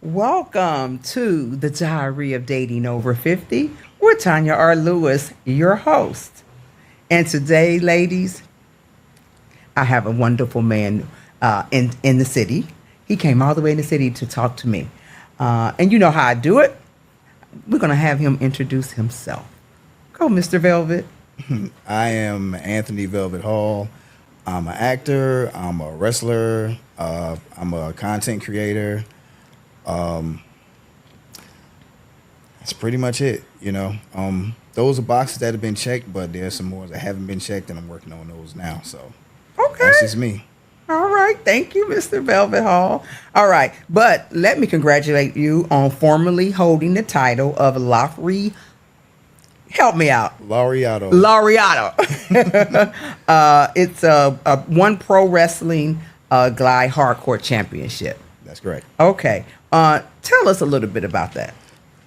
Welcome to the Diary of Dating Over 50 with Tonya R Lewis, your host. And today, ladies, I have a wonderful man in the city. He came all the way in the city to talk to me. And you know how I do it. We're going to have him introduce himself. Go, Mr. Velvet. I am Anthony Velvet Hall. I'm an actor. I'm a wrestler. I'm a content creator. That's pretty much it. Those are boxes that have been checked, but there's some more that haven't been checked, and I'm working on those now. So Okay. that's just me. All right. Thank you, Mr. Velvet Hall. All right. But let me congratulate you on formally holding the title of Laurie. Help me out. Laureato. Laureato. It's a one pro wrestling Glide Hardcore Championship. That's correct. Okay. Tell us a little bit about that.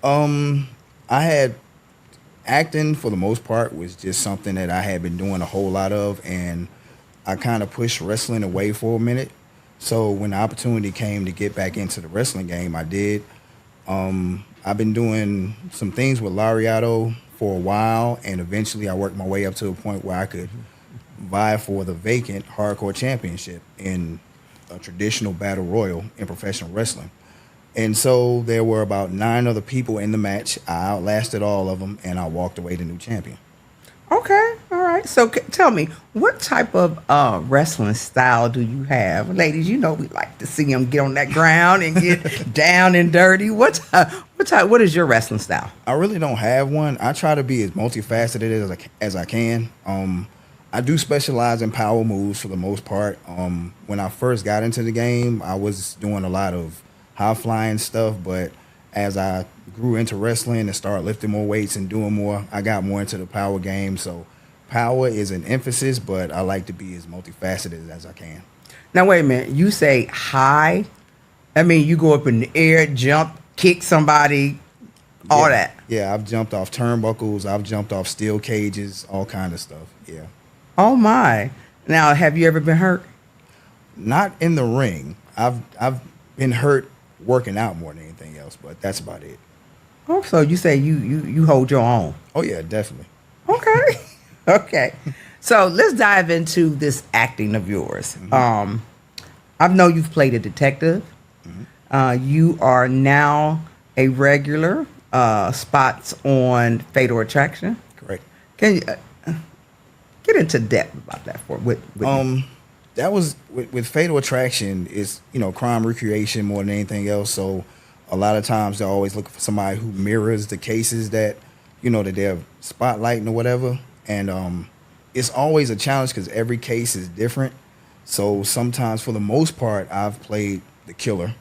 I had acting for the most part was just something that I had been doing a whole lot of, and I kind of pushed wrestling away for a minute. So when the opportunity came to get back into the wrestling game, I did. I've been doing some things with Laureato for a while, and eventually I worked my way up to a point where I could vie for the vacant hardcore championship in a traditional battle royal in professional wrestling. And so there were about 9 other people in the match. I outlasted all of them, and I walked away the new champion. Okay. All right. So tell me, what type of wrestling style do you have? Ladies, you know we like to see them get on that ground and get down and dirty. What is your wrestling style? I really don't have one. I try to be as multifaceted as I can. I do specialize in power moves for the most part. When I first got into the game, I was doing a lot of high flying stuff, but as I grew into wrestling and started lifting more weights and doing more, I got more into the power game. So power is an emphasis, but I like to be as multifaceted as I can. Now, wait a minute. You say high. I mean, you go up in the air, jump, kick somebody, all that. Yeah, I've jumped off turnbuckles. I've jumped off steel cages, all kind of stuff. Yeah. Oh, my. Now, have you ever been hurt? Not in the ring. I've been hurt working out more than anything else, but that's about it. Oh, so you say you hold your own. Oh, yeah, definitely. Okay. Okay. So let's dive into this acting of yours. Mm-hmm. I know you've played a detective. Mm-hmm. You are now a regular spots on Fatal Attraction. Correct. Can you get into depth about that with me? That was with Fatal Attraction is crime recreation more than anything else. So a lot of times they're always looking for somebody who mirrors the cases that that they're spotlighting or whatever. And it's always a challenge because every case is different. So sometimes, for the most part, I've played the killer.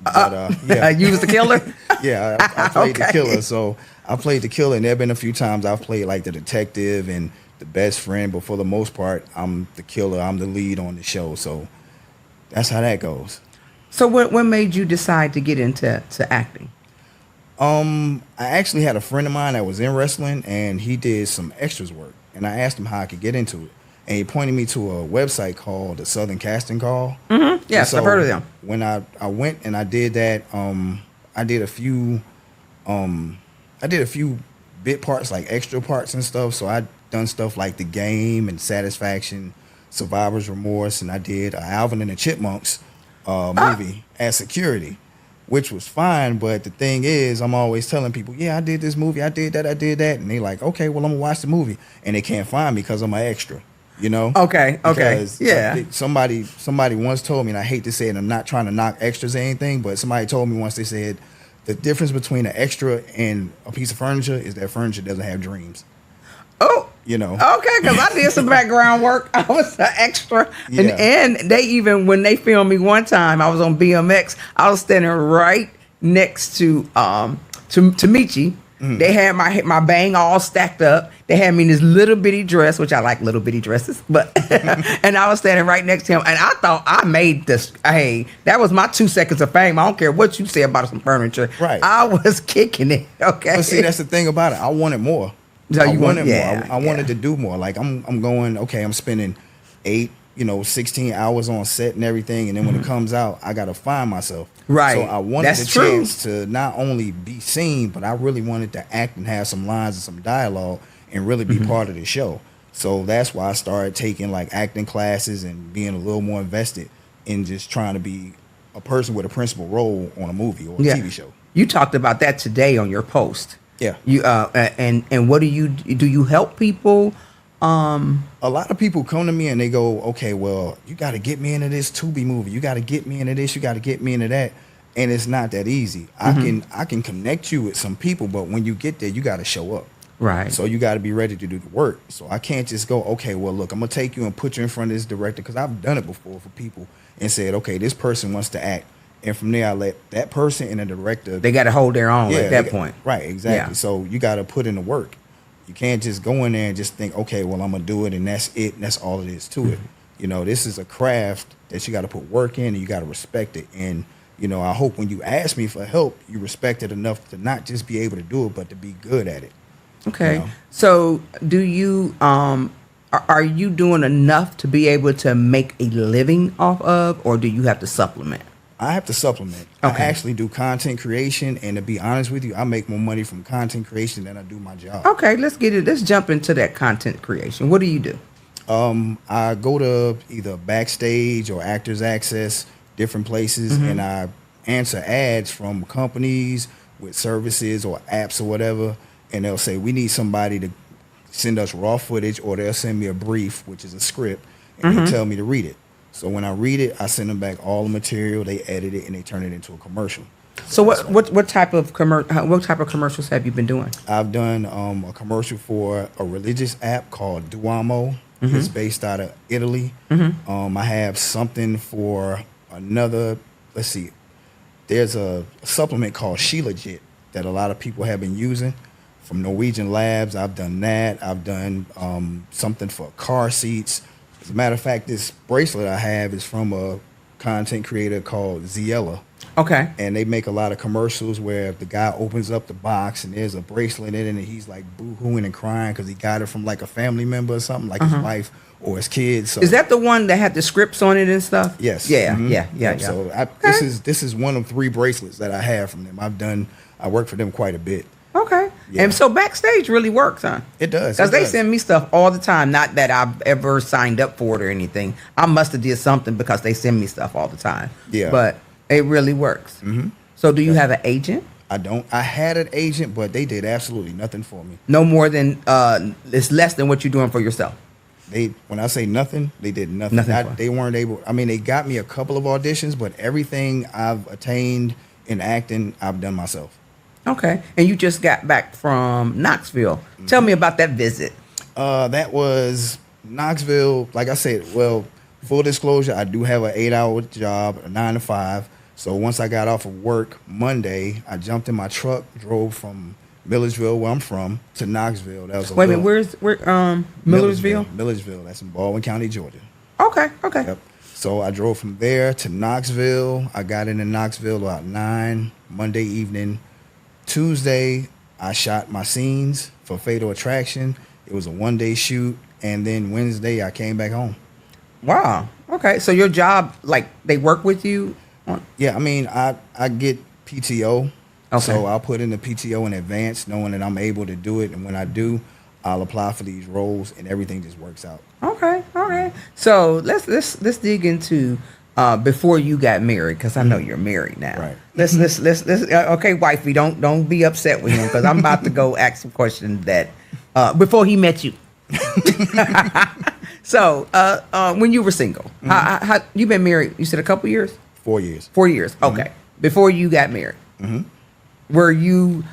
But, yeah. You was the killer? Yeah, I played Okay. the killer. So I played the killer, and there have been a few times I've played like the detective and the best friend. But for the most part, I'm the killer. I'm the lead on the show. So that's how that goes. So what made you decide to get into acting? I actually had a friend of mine that was in wrestling, and he did some extras work. And I asked him how I could get into it. And he pointed me to a website called the Southern Casting Call. Mm-hmm. Yes, So I've heard of them. when I went and I did that, I did a few bit parts, like extra parts and stuff. So I done stuff like The Game and Satisfaction, Survivor's Remorse, and I did Alvin and the Chipmunks movie as security, which was fine. But the thing is, I'm always telling people, yeah, I did this movie, I did that, and they like, okay, well, I'm gonna watch the movie, and they can't find me because I'm an extra. Okay. Because Yeah. somebody once told me, and I hate to say it, I'm not trying to knock extras or anything, but somebody told me once, they said the difference between an extra and a piece of furniture is that furniture doesn't have dreams. Oh. Okay, because I did some background work. I was an extra. Yeah. And they even, when they filmed me one time, I was on BMX. I was standing right next to Michi. Mm-hmm. They had my bang all stacked up. They had me in this little bitty dress, which I like little bitty dresses, but and I was standing right next to him, and I thought I made this. Hey, that was my 2 seconds of fame. I don't care what you say about some furniture. Right. I was kicking it. Okay. But see, that's the thing about it. I wanted more. So I you wanted yeah, more. I wanted to do more. Like I'm going. Okay, I'm spending 8, 16 hours on set and everything, and then when it comes out, I gotta find myself. Right. So I wanted That's the true. chance to not only be seen, but I really wanted to act and have some lines and some dialogue and really be part of the show. So that's why I started taking like acting classes and being a little more invested in just trying to be a person with a principal role on a movie or a Yeah. TV show. You talked about that today on your post. Yeah. You and what do you help people? A lot of people come to me and they go, okay, well, you got to get me into this Tubi movie. You got to get me into this. You got to get me into that. And it's not that easy. I can connect you with some people, but when you get there, you got to show up. Right. So you got to be ready to do the work. So I can't just go, okay, well, look, I'm going to take you and put you in front of this director, because I've done it before for people and said, okay, this person wants to act. And from there, I let that person and the director. They got to hold their own at that point. Right, exactly. Yeah. So you got to put in the work. You can't just go in there and just think, okay, well, I'm going to do it and that's it. And that's all it is to it. This is a craft that you got to put work in and you got to respect it. And, I hope when you ask me for help, you respect it enough to not just be able to do it, but to be good at it. Okay. So do you are you doing enough to be able to make a living off of, or do you have to supplement? I have to supplement. Okay. I actually do content creation, and to be honest with you, I make more money from content creation than I do my job. Okay, let's get it. Let's jump into that content creation. What do you do? I go to either Backstage or Actors Access, different places, and I answer ads from companies with services or apps or whatever, and they'll say, we need somebody to send us raw footage, or they'll send me a brief, which is a script, and they'll tell me to read it. So when I read it, I send them back all the material, they edit it, and they turn it into a commercial. So what type of commercials have you been doing? I've done a commercial for a religious app called Duomo. It's based out of Italy. I have something for another, let's see, there's a supplement called Shilajit that a lot of people have been using from Norwegian Labs. I've done that. I've done something for car seats. As a matter of fact, this bracelet I have is from a content creator called Ziella. Okay. And they make a lot of commercials where the guy opens up the box and there's a bracelet in it, and he's like boo-hooing and crying because he got it from like a family member or something, like his wife or his kids. So, is that the one that had the scripts on it and stuff? yes. Yeah, Mhm. yeah. So Okay. this is one of 3 bracelets that I have from them. I work for them quite a bit. Okay. Yeah. And so Backstage really works, huh? It does. Because it they does. send me stuff all the time. Not that I've ever signed up for it or anything. I must have did something because they send me stuff all the time. Yeah. But it really works. Mm-hmm. So do you have an agent? I don't. I had an agent, but they did absolutely nothing for me. No more than it's less than what you're doing for yourself. When I say nothing, they did nothing. Nothing for it. They weren't able. I mean, they got me a couple of auditions, but everything I've attained in acting, I've done myself. Okay. And you just got back from Knoxville. Tell me about that visit. That was Knoxville. Like I said, well, full disclosure, I do have an 8-hour job, a 9 to 5. So once I got off of work Monday, I jumped in my truck, drove from Millersville, where I'm from, to Knoxville. That was a Wait a minute, where Millersville? Millersville. That's in Baldwin County, Georgia. Okay. Yep. So I drove from there to Knoxville. I got into Knoxville about 9 Monday evening. Tuesday, I shot my scenes for Fatal Attraction. It was a 1-day shoot, and then Wednesday I came back home. Wow. Okay. So your job, like, they work with you? Yeah, I mean, I get PTO. Okay. So I'll put in the PTO in advance, knowing that I'm able to do it. And when I do, I'll apply for these roles, and everything just works out. Okay. All right. So let's dig into before you got married, because I know you're married now. Right. Let's okay, wifey, don't be upset with him, because I'm about to go ask some questions that before he met you. So when you were single, how you been married? You said a couple years. 4 years. 4 years. Okay. Before you got married, were you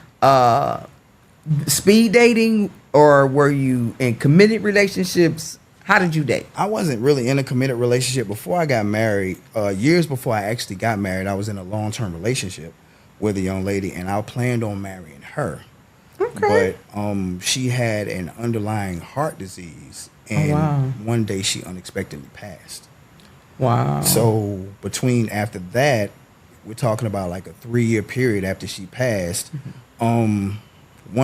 speed dating, or were you in committed relationships? How did you date? I wasn't really in a committed relationship before I got married. Years before I actually got married, I was in a long-term relationship with a young lady, and I planned on marrying her. Okay. But she had an underlying heart disease, and wow. one day she unexpectedly passed. Wow. So after that, we're talking about like a 3-year period after she passed. Once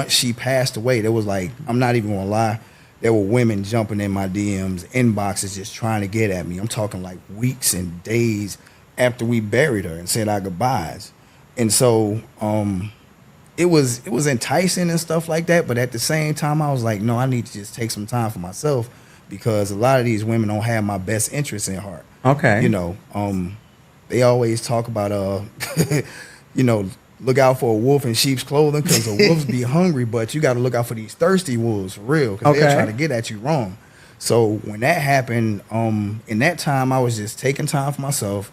she passed away, there was like, I'm not even gonna lie, there were women jumping in my DMs, inboxes, just trying to get at me. I'm talking like weeks and days after we buried her and said our goodbyes. And so it was enticing and stuff like that. But at the same time, I was like, no, I need to just take some time for myself, because a lot of these women don't have my best interests in heart. Okay. You know, they always talk about, you know, look out for a wolf in sheep's clothing, because the wolves be hungry, but you got to look out for these thirsty wolves for real, because they're trying to get at you wrong. So when that happened, in that time, I was just taking time for myself,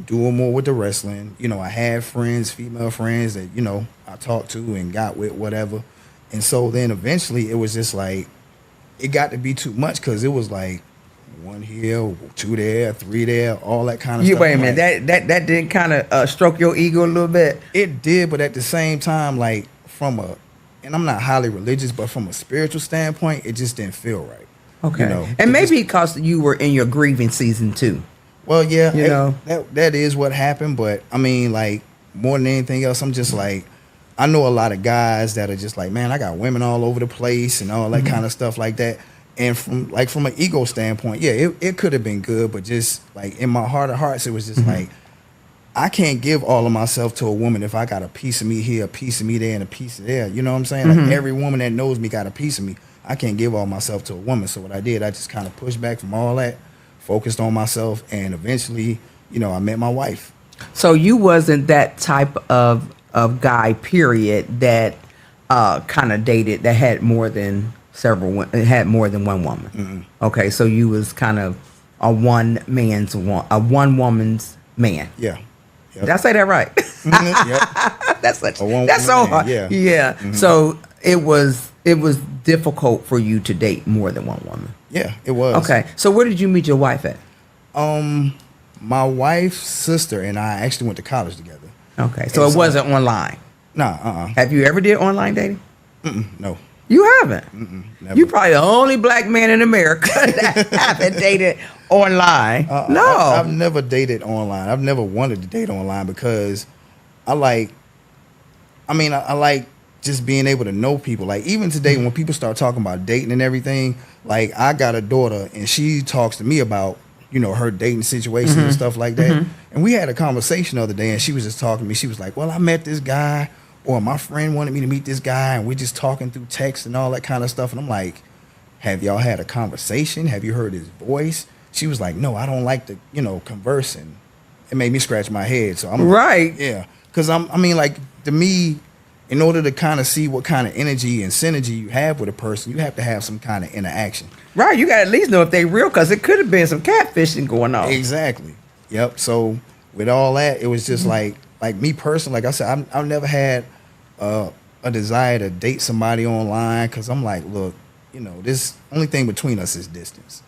doing more with the wrestling. You know, I had friends, female friends that, you know, I talked to and got with, whatever. And so then eventually it was just like, it got to be too much, because it was like, 1 here, 2 there, 3 there, all that kind of stuff. Wait a minute, that didn't kind of stroke your ego a little bit? It did, but at the same time, like and I'm not highly religious, but from a spiritual standpoint, it just didn't feel right. Okay. You know, and maybe because you were in your grieving season too. Well, yeah, you know, that is what happened. But I mean, like, more than anything else, I'm just like, I know a lot of guys that are just like, man, I got women all over the place and all that kind of stuff like that. And from an ego standpoint, yeah, it could have been good, but just like in my heart of hearts, it was just like, I can't give all of myself to a woman if I got a piece of me here, a piece of me there, and a piece of there. You know what I'm saying? Like, every woman that knows me got a piece of me. I can't give all myself to a woman. So what I did, I just kind of pushed back from all that, focused on myself, and eventually, you know, I met my wife. So you wasn't that type of guy, period, that kind of dated, that had more than one woman. Mm-hmm. Okay, so you was kind of a one woman's man. Yeah. Yep. Did I say that right? Yep. That's so hard. Yeah. Mm-hmm. So it was difficult for you to date more than one woman. Yeah, it was. Okay, so where did you meet your wife at? My wife's sister and I actually went to college together. Okay, so it wasn't online. Nah. Have you ever did online dating? No. You haven't. Never. You probably the only black man in America that haven't dated online. No, I've never dated online. I've never wanted to date online, because I like just being able to know people. Like, even today, when people start talking about dating and everything, like, I got a daughter and she talks to me about, you know, her dating situations and stuff like that. And we had a conversation the other day, and she was just talking to me. She was like, well, I met this guy, or my friend wanted me to meet this guy, and we're just talking through text and all that kind of stuff. And I'm like, have y'all had a conversation? Have you heard his voice? She was like, no, I don't like to, you know, converse. And it made me scratch my head. So I'm right. Yeah. Because like, to me, in order to kind of see what kind of energy and synergy you have with a person, you have to have some kind of interaction. Right. You got to at least know if they real, because it could have been some catfishing going on. Exactly. Yep. So with all that, it was just like me personally, like I said, I've never had a desire to date somebody online, because I'm like, look, you know, this only thing between us is distance.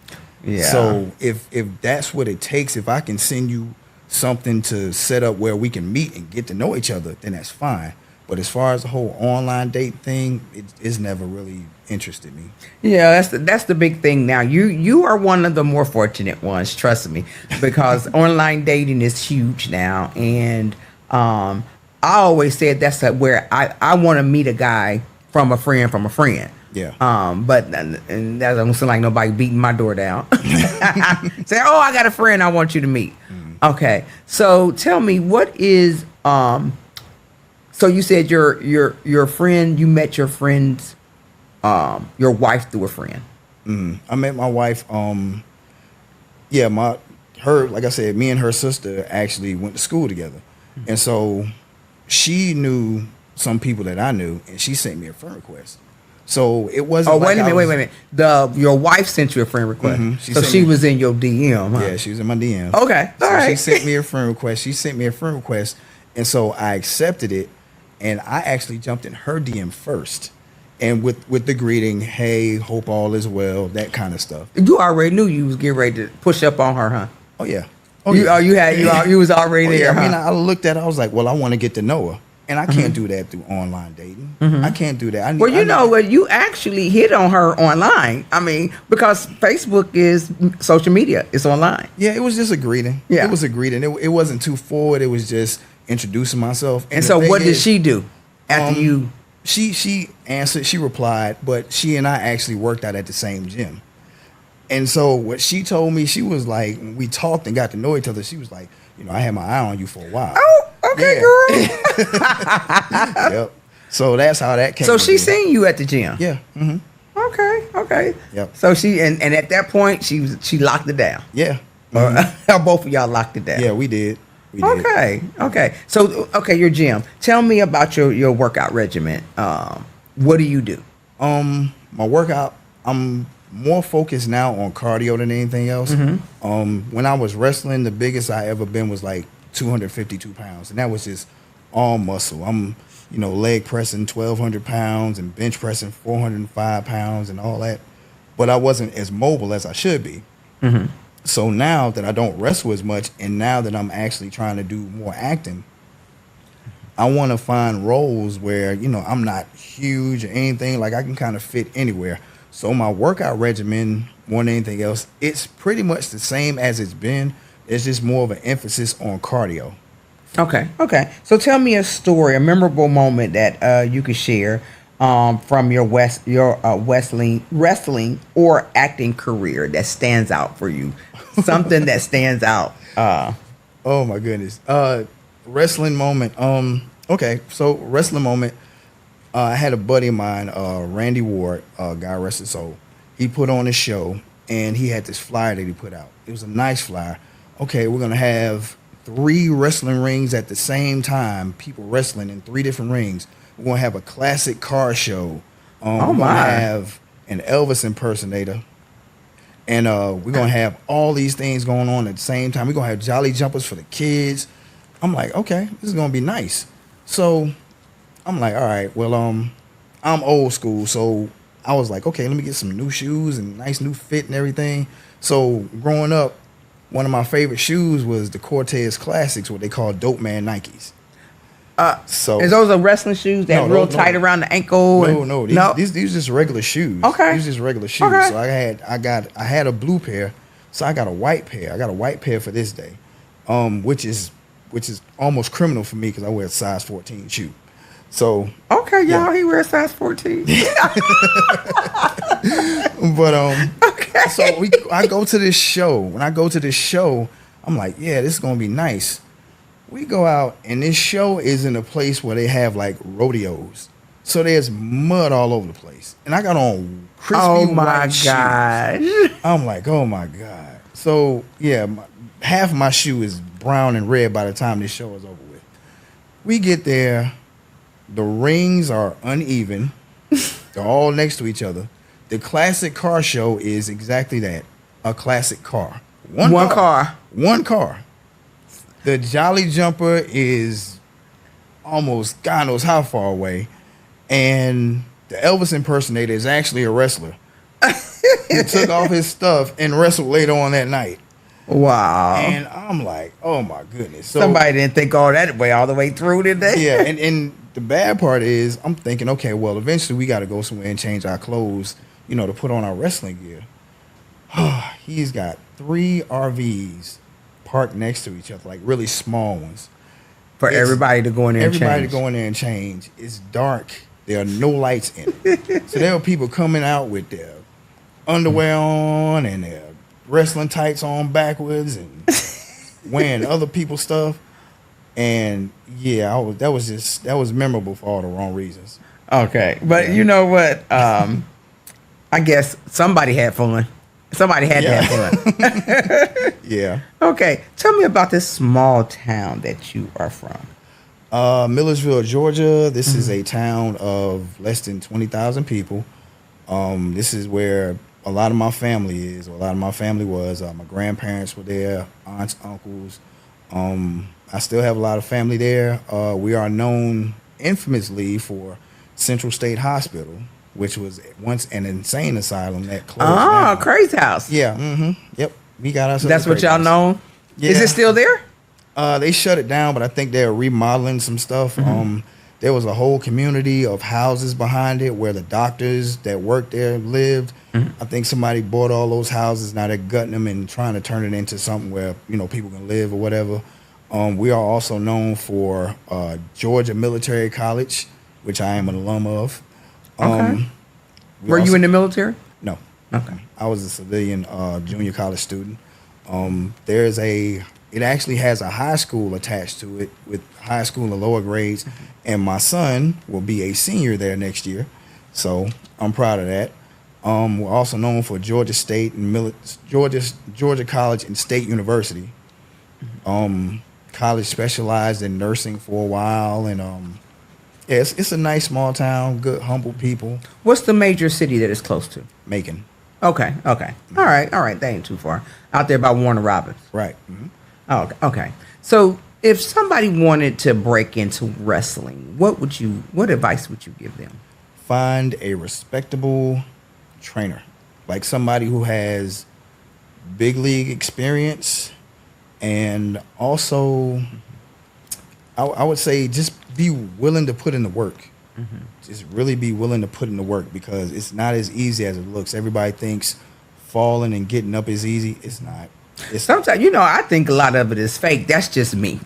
Yeah. So if that's what it takes, if I can send you something to set up where we can meet and get to know each other, then that's fine. But as far as the whole online date thing, it's never really interested me. Yeah, that's the big thing now. You are one of the more fortunate ones, trust me, because online dating is huge now. And I always said that's where I want to meet a guy from a friend from a friend. Yeah. But and that doesn't sound like nobody beating my door down. Say, oh, I got a friend I want you to meet. Okay. So tell me, what is so you said your friend, you met your friend's your wife through a friend. I met my wife. Like I said, me and her sister actually went to school together, and so she knew some people that I knew, and she sent me a friend request. So it wasn't. Oh, wait a minute. Your wife sent you a friend request. She was in your DM. Huh? Yeah, she was in my DM. Okay, all right. She sent me a friend request. And so I accepted it, and I actually jumped in her DM first, and with the greeting, "Hey, hope all is well," that kind of stuff. You already knew you was getting ready to push up on her, huh? Oh yeah. You was already there. Yeah. Huh? I mean, I looked at her. I was like, well, I want to get to know her. And I can't do that through online dating. I can't do that. You actually hit on her online. I mean, because Facebook is social media. It's online. Yeah, it was just a greeting. Yeah. It was a greeting. It wasn't too forward. It was just introducing myself. And so what did she do after you? she answered, she replied, but she and I actually worked out at the same gym. And so what she told me, she was like, when we talked and got to know each other, she was like, I had my eye on you for a while. Oh, okay, girl. Yep. So that's how that came. So to she be. seen you at the gym. Yeah. Mm-hmm. Okay. Yep. So she and at that point she locked it down. Yeah. Or both of y'all locked it down. Yeah, we did. We did. Okay. So your gym. Tell me about your workout regimen. What do you do? My workout, I'm more focused now on cardio than anything else. When I was wrestling, the biggest I ever been was like 252 pounds, and that was just all muscle. I'm, leg pressing 1,200 pounds and bench pressing 405 pounds and all that, but I wasn't as mobile as I should be. So now that I don't wrestle as much, and now that I'm actually trying to do more acting, I want to find roles where, I'm not huge or anything. Like I can kind of fit anywhere. So my workout regimen, more than anything else, it's pretty much the same as it's been. It's just more of an emphasis on cardio. Okay. So tell me a story, a memorable moment that you could share from your wrestling or acting career that stands out for you. Something that stands out. Oh my goodness. Wrestling moment. Okay, so wrestling moment. I had a buddy of mine, Randy Ward, God rest his soul. He put on a show, and he had this flyer that he put out. It was a nice flyer. Okay, we're gonna have 3 wrestling rings at the same time. People wrestling in 3 different rings. We're gonna have a classic car show. We're gonna have an Elvis impersonator, and we're gonna have all these things going on at the same time. We're gonna have jolly jumpers for the kids. I'm like, okay, this is gonna be nice. So I'm like, all right, well, I'm old school, so I was like, okay, let me get some new shoes and nice new fit and everything. So growing up, one of my favorite shoes was the Cortez Classics, what they call Dope Man Nikes. So is those wrestling shoes that real tight around the ankle? No. These just regular shoes. Okay. These just regular shoes. Okay. So I had a blue pair, so I got a white pair. I got a white pair for this day, which is almost criminal for me because I wear a size 14 shoe. So okay, y'all, he wears size 14. But okay. So I go to this show. When I go to this show, I'm like, yeah, this is gonna be nice. We go out, and this show is in a place where they have like rodeos, so there's mud all over the place. And I got on crispy white gosh. shoes. I'm like, oh my god. So yeah, half of my shoe is brown and red by the time this show is over with. We get there. The rings are uneven. They're all next to each other. The classic car show is exactly that. A classic car. One car. The Jolly Jumper is almost God knows how far away. And the Elvis impersonator is actually a wrestler. He took off his stuff and wrestled later on that night. Wow. And I'm like, oh my goodness. So, somebody didn't think all the way through, did they? Yeah, and the bad part is I'm thinking, okay, well, eventually we got to go somewhere and change our clothes, to put on our wrestling gear. He's got 3 RVs parked next to each other, like really small ones. For everybody to go in there and change. Everybody to go in there and change. It's dark. There are no lights in it. So there are people coming out with their underwear on and their wrestling tights on backwards and wearing other people's stuff. And yeah, that was memorable for all the wrong reasons. Okay. But you know what? I guess somebody had fun. Somebody had to have fun. Yeah. Okay. Tell me about this small town that you are from. Millersville, Georgia. This is a town of less than 20,000 people. This is where a lot of my family is, or a lot of my family was. My grandparents were there, aunts, uncles. I still have a lot of family there. We are known infamously for Central State Hospital, which was once an insane asylum that closed down. Crazy House. Yeah. Yep. We got ourselves. That's what y'all know? Yeah. Is it still there? They shut it down, but I think they're remodeling some stuff. There was a whole community of houses behind it where the doctors that worked there lived. I think somebody bought all those houses. Now they're gutting them and trying to turn it into something where people can live or whatever. We are also known for Georgia Military College. which I am an alum of. Okay. We Were you also- in the military? No. Okay. I was a civilian junior college student. It actually has a high school attached to it with high school and lower grades, and my son will be a senior there next year, so I'm proud of that. We're also known for Georgia State and Georgia College and State University. College specialized in nursing for a while, and yeah, it's a nice small town, good humble people. What's the major city that it's close to? Macon, Okay. Okay. All right. All right. That ain't too far. Out there by Warner Robins. right? Oh, okay. Okay. So if somebody wanted to break into wrestling, what advice would you give them? Find a respectable trainer, like somebody who has big league experience, and also I would say just be willing to put in the work. Just really be willing to put in the work, because it's not as easy as it looks. Everybody thinks falling and getting up is easy. It's not. It's Sometimes, I think a lot of it is fake. That's just me.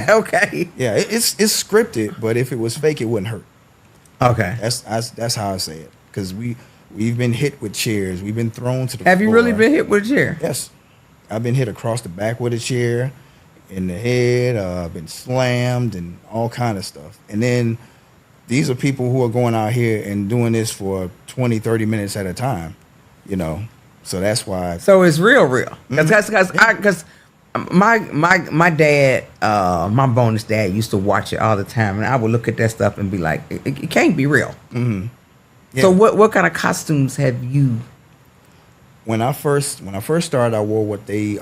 Okay. yeah, it's scripted, but if it was fake, it wouldn't hurt. Okay. That's how I say it, because we've been hit with chairs. We've been thrown to the Have you floor. really been hit with a chair? Yes. I've been hit across the back with a chair, in the head, I've been slammed and all kind of stuff. And then these are people who are going out here and doing this for 20, 30 minutes at a time, So that's why. So it's real. Because my dad, my bonus dad used to watch it all the time, and I would look at that stuff and be like, it can't be real. Yeah. So what kind of costumes have you? When I first started, I wore what they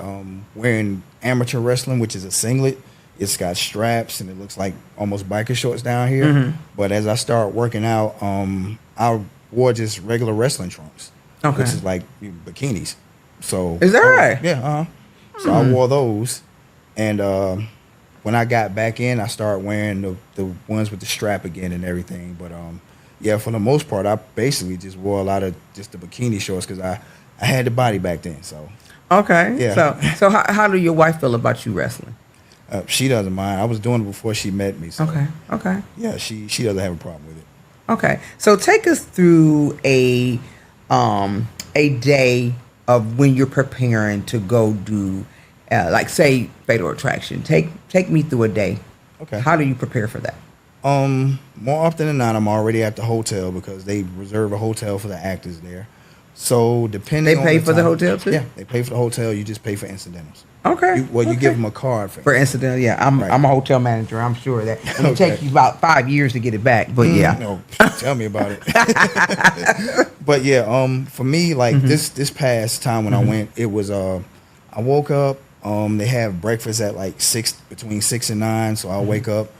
wear in amateur wrestling, which is a singlet. It's got straps and it looks like almost biker shorts down here. But as I started working out, I wore just regular wrestling trunks, Okay. which is like bikinis. So Is that right? Yeah. So I wore those, and when I got back in, I started wearing the ones with the strap again and everything. But yeah, for the most part, I basically just wore a lot of just the bikini shorts, because I had the body back then. So Okay. Yeah. So how do your wife feel about you wrestling? she doesn't mind. I was doing it before she met me. So Okay. yeah, she doesn't have a problem with it. Okay. So take us through a day of when you're preparing to go do, like say Fatal Attraction. Take me through a day. Okay. How do you prepare for that? More often than not, I'm already at the hotel, because they reserve a hotel for the actors there. So depending, They pay on for the time- hotel too? Yeah, they pay for the hotel. You just pay for incidentals. Okay. You give them a card For instance, yeah, I'm Right. I'm a hotel manager. I'm sure of that. And it Okay. takes you about 5 years to get it back. But yeah. No, tell me about it. But yeah, for me, like this past time when I went, it was I woke up. They have breakfast at like between 6 and 9, so I'll wake up.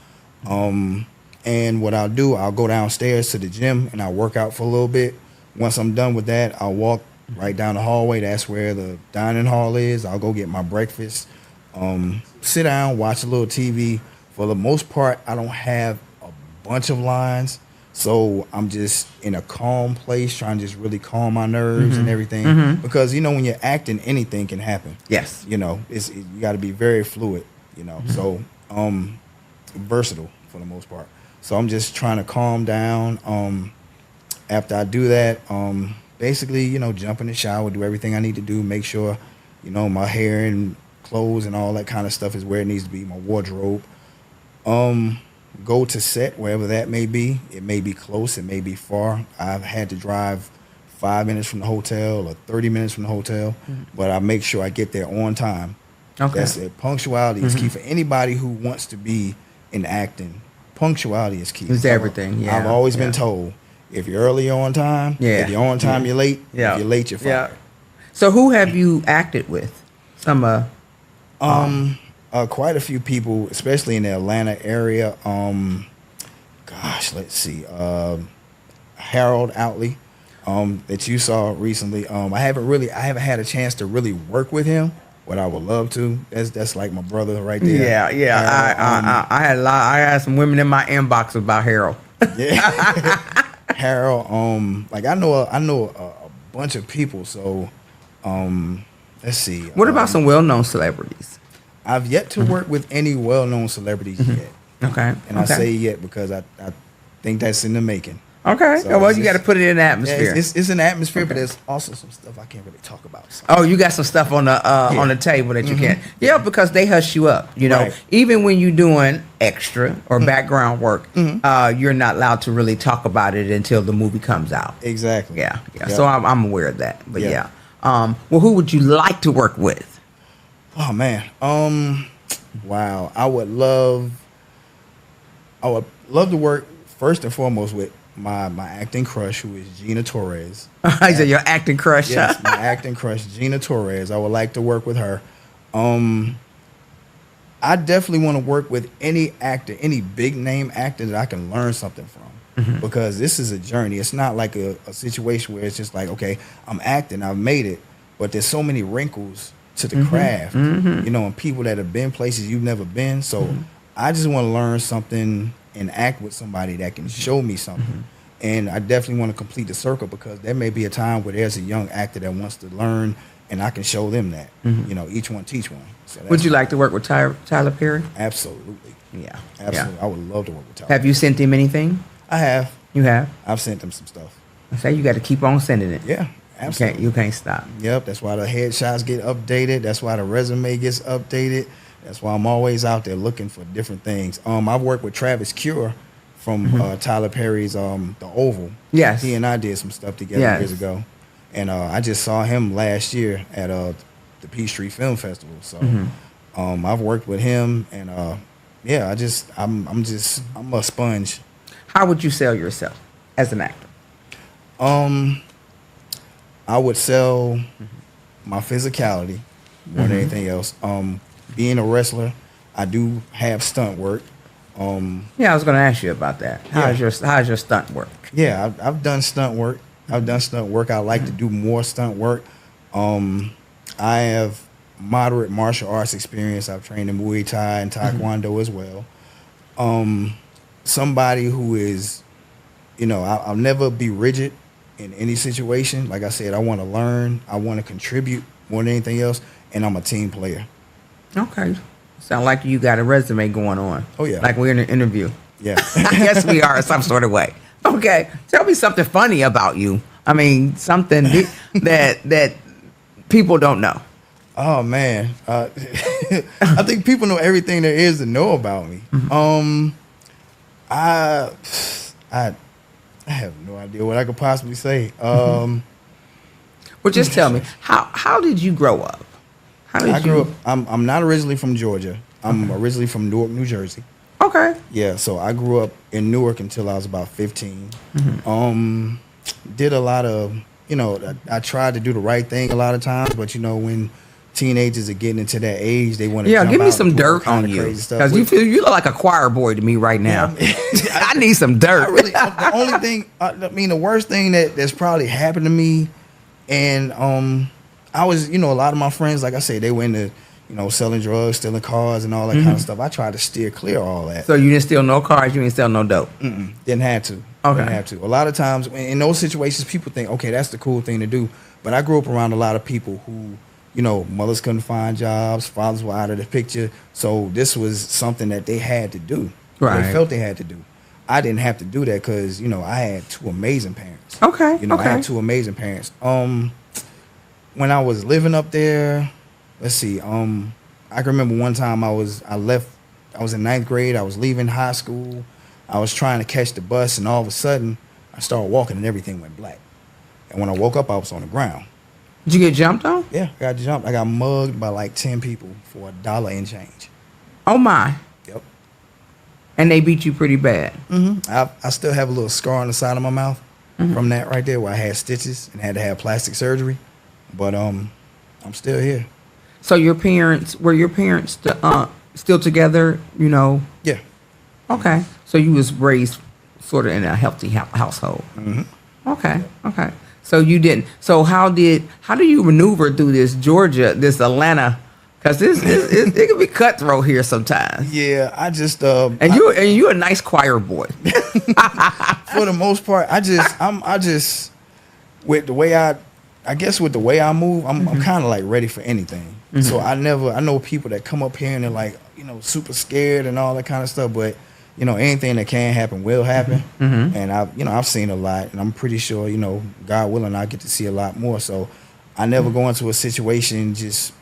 And what I'll do, I'll go downstairs to the gym and I'll work out for a little bit. Once I'm done with that, I'll walk right down the hallway. That's where the dining hall is. I'll go get my breakfast, sit down, watch a little TV. For the most part, I don't have a bunch of lines, so I'm just in a calm place, trying to just really calm my nerves and everything. Because when you're acting, anything can happen. Yes. You got to be very fluid. So versatile for the most part. So I'm just trying to calm down. After I do that, basically, jump in the shower, do everything I need to do, make sure, my hair and clothes and all that kind of stuff is where it needs to be, my wardrobe. Go to set, wherever that may be. It may be close, it may be far. I've had to drive 5 minutes from the hotel or 30 minutes from the hotel, but I make sure I get there on time. Okay. That's it. Punctuality is key for anybody who wants to be in acting. Punctuality is key. It's everything, yeah. I've always been told, if you're early, you're on time. Yeah. If you're on time, you're late. Yeah. If you're late, you're fired. So who have you acted with? Some Quite a few people, especially in the Atlanta area. Let's see. Harold Outley, that you saw recently. I haven't had a chance to really work with him, but I would love to. That's like my brother right there. Yeah. I had some women in my inbox about Harold. Yeah. Harold, I know a bunch of people, so let's see. What about some well-known celebrities? I've yet to work with any well-known celebrities yet. Okay. And I say yet because I think that's in the making. Okay. So Well, it's you got to just- put it in the Yeah, atmosphere. it's an atmosphere, but Okay. there's also some stuff I can't really talk about. So. Oh, you got some stuff on the table that you can't. Yeah, because they hush you up. You know, Right. even when you're doing extra or background work, you're not allowed to really talk about it until the movie comes out. Exactly. Yeah, yeah. Yep. So I'm aware of that. But Yeah. yeah. Well, who would you like to work with? Oh man. Wow. I would love to work first and foremost with my acting crush, who is Gina Torres. I said your acting crush. Yes, my acting crush, Gina Torres. I would like to work with her. I definitely want to work with any actor, any big name actor that I can learn something from. Because this is a journey. It's not like a situation where it's just like, okay, I'm acting, I've made it, but there's so many wrinkles to the craft, you know, and people that have been places you've never been. So I just want to learn something and act with somebody that can show me something. And I definitely want to complete the circle, because there may be a time where there's a young actor that wants to learn, and I can show them that. You know, each one teach one. So Would you like to work with Tyler Perry? Absolutely. Yeah. Absolutely. Yeah. I would love to work with Tyler. Have you sent him anything? I have. You have. I've sent them some stuff. I say you got to keep on sending it. Yeah, absolutely. You can't stop. Yep, that's why the headshots get updated. That's why the resume gets updated. That's why I'm always out there looking for different things. I've worked with Travis Cure from Tyler Perry's The Oval. Yes. He and I did some stuff together Yes. years ago. And I just saw him last year at the Peachtree Film Festival. So I've worked with him, and yeah, I'm a sponge. How would you sell yourself as an actor? I would sell my physicality more than anything else. Being a wrestler, I do have stunt work. Yeah, I was going to ask you about that. How's your stunt work? Yeah, I've done stunt work. I like to do more stunt work. I have moderate martial arts experience. I've trained in Muay Thai and Taekwondo as well. Somebody who is, you know, I'll never be rigid in any situation. Like I said, I want to learn. I want to contribute more than anything else. And I'm a team player. Okay. Sound like you got a resume going on. Oh, yeah. Like we're in an interview. Yeah. I guess we are in some sort of way. Okay. Tell me something funny about you. I mean, something that people don't know. Oh man, I think people know everything there is to know about me. I have no idea what I could possibly say. Well, just tell me, how did you grow up? How did I grew up. I'm not originally from Georgia. I'm originally from Newark, New Jersey. Okay. Yeah, so I grew up in Newark until I was about 15. Did a lot of, you know, I tried to do the right thing a lot of times, but you know, when teenagers are getting into that age, they want to Yeah, give me some dirt on you, because you look like a choir boy to me right now. I need some dirt. The only thing, the worst thing that's probably happened to me, and I was, you know, a lot of my friends, like I said, they went into, you know, selling drugs, stealing cars, and all that kind of stuff. I tried to steer clear of all that. So you didn't steal no cars, you didn't sell no dope. Didn't have to. Okay. Didn't have to. A lot of times in those situations, people think, okay, that's the cool thing to do. But I grew up around a lot of people who, you know, mothers couldn't find jobs, fathers were out of the picture. So this was something that they had to do. Right. They felt they had to do. I didn't have to do that because, you know, I had two amazing parents. Okay. You know, okay. I had two amazing parents. When I was living up there, let's see, I can remember one time I was in ninth grade, I was leaving high school, I was trying to catch the bus, and all of a sudden, I started walking and everything went black. And when I woke up, I was on the ground. Did you get jumped on? Yeah, I got jumped. I got mugged by like 10 people for $1 and change. Oh my. Yep. And they beat you pretty bad. I still have a little scar on the side of my mouth from that right there, where I had stitches and had to have plastic surgery. But I'm still here. So were your parents still together, you know? Yeah. Okay. So you was raised sort of in a healthy household. Okay. Okay. So you didn't. So how do you maneuver through this Atlanta? Because it can be cutthroat here sometimes. Yeah, I just you're a nice choir boy. for the most part, I just with the way I move, I'm kind of like ready for anything. So I know people that come up here and they're like, you know, super scared and all that kind of stuff. But anything that can happen will happen. And I've seen a lot, and I'm pretty sure, God willing, I get to see a lot more. So I never go into a situation just,